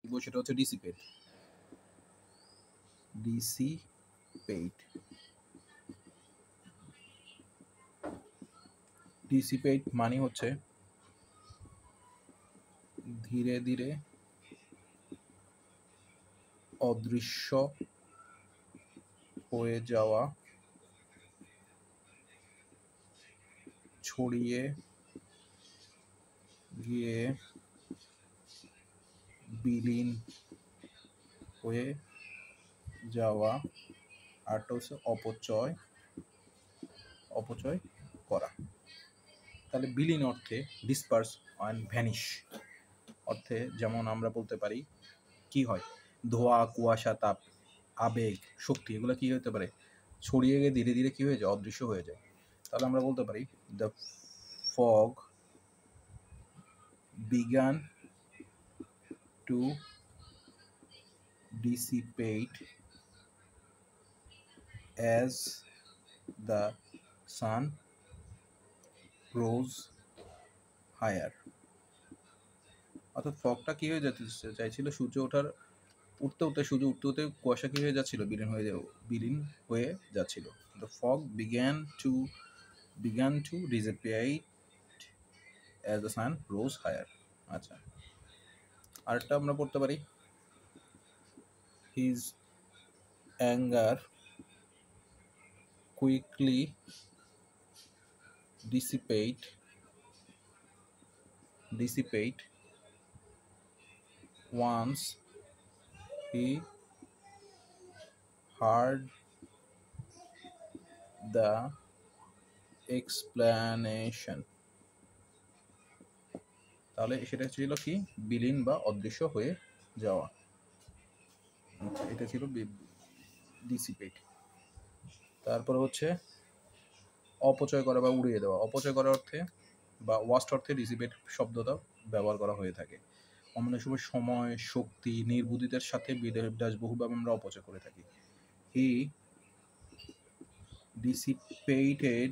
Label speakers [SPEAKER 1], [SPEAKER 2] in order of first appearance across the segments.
[SPEAKER 1] দিব, সেটা হচ্ছে ডিসিপেট। ডিসিপেট ডিসিপেট মানে হচ্ছে ধীরে ধীরে অদৃশ্য হয়ে যাওয়া, ছড়িয়ে গিয়ে বিলীন হয়ে যাওয়া, আর হচ্ছে অপচয় করা। তাহলে বিলীন অর্থে ডিসপার্স অ্যান্ড ভ্যানিশ অর্থে যেমন আমরা বলতে পারি কি হয়, ধোঁয়া, কুয়াশা, তাপ, আবেগ, শক্তি, এগুলো কি হতে পারে, ছড়িয়ে গিয়ে ধীরে ধীরে কি হয়ে যায়, অদৃশ্য হয়ে যায়। তাহলে আমরা বলতে পারি the fog began to dissipate as the sun rose higher। অর্থাৎ ফগটা কি হয়ে যেতে চাইছিল, সূর্য উঠতে উঠতে কুয়াশা কি হয়ে যাচ্ছিল, বিলীন হয়ে যাচ্ছিল। The fog began to dissipate as the sun rose higher। আচ্ছা, আরেকটা আমরা পড়তে পারি his anger quickly dissipate once he heard the explanation। তাহলে সেটা ছিল কি, বিলীন বা অদৃশ্য হয়ে যাওয়া। এটা ছিল ডিসিপেট। তারপরে হচ্ছে অপচয় করা বা উড়িয়ে দেওয়া। অপচয় করার অর্থে বা ওয়াস্ট অর্থে ডিসিপেট শব্দটা ব্যবহার করা হয়ে থাকে। অন্য সময়, শক্তি, নির্বুদ্ধিতার সাথে বিলাসবহুলভাবে আমরা অপচয় করে থাকি। হি dissipated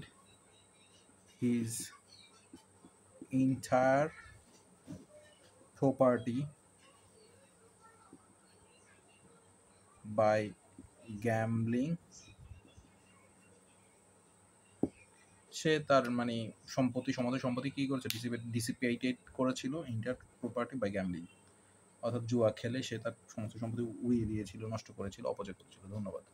[SPEAKER 1] his entire property by gambling। সে তার সমাজের সম্পত্তি কি করেছে, ডিসিপেটেড করেছিল, এন্টায়ার প্রপার্টি বাই গ্যাম্বলিং, অর্থাৎ জুয়া খেলে সে তার সমস্ত সম্পত্তি উড়িয়ে দিয়েছিল, নষ্ট করেছিল, অপচয় করেছিল। ধন্যবাদ।